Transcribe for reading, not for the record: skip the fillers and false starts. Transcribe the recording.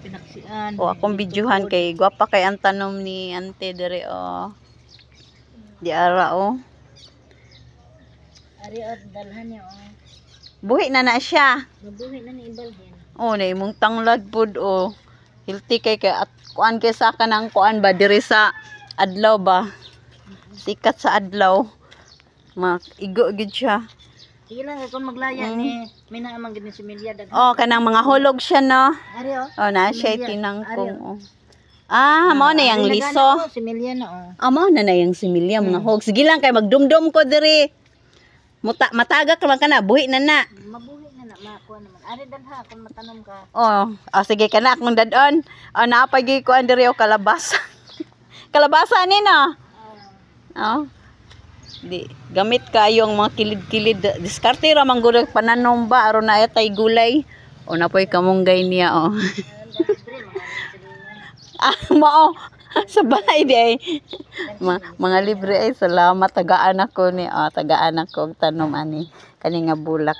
pinaksian. O akong bidyuhan kay gwapa kay ang tanom ni ante dere o. Di ara o. Ari at dalhan niya o. Buhi na siya. Mabuhi na ni ibalhin. O na imong tanglad pud o. Healthy kay at kuan kay sa kanang kuan ba diri sa adlaw ba. Sikat sa adlaw. Igo gid siya. Sige lang kung maglaya ni may naamang gid ni similya daghan. Oh, kanang mga hulog siya no. Ari o. Oh, na siya tinangkong. Oh. Ah, mao na yang liso. Similya na o. Ah, mao na yang similya mga hog. Sige lang kay magdumdum ko diri. Matagak lang kana, buhi na na. Mabuhi na na makuha naman. Ari dalha kung matanom ka. Oh, sige kana akong dadon. Napagi ko diri o kalabasa. Kalabasa ni no. Oh. Di gamit kayong mga kilid-kilid diskarte ra man gud pananom ba aron na tay gulay o napoy kamunggay niya o. Mao sa balay di ay mga libre ay salamat tagaan ako ni tagaan ako og tanom ani kani nga bulak.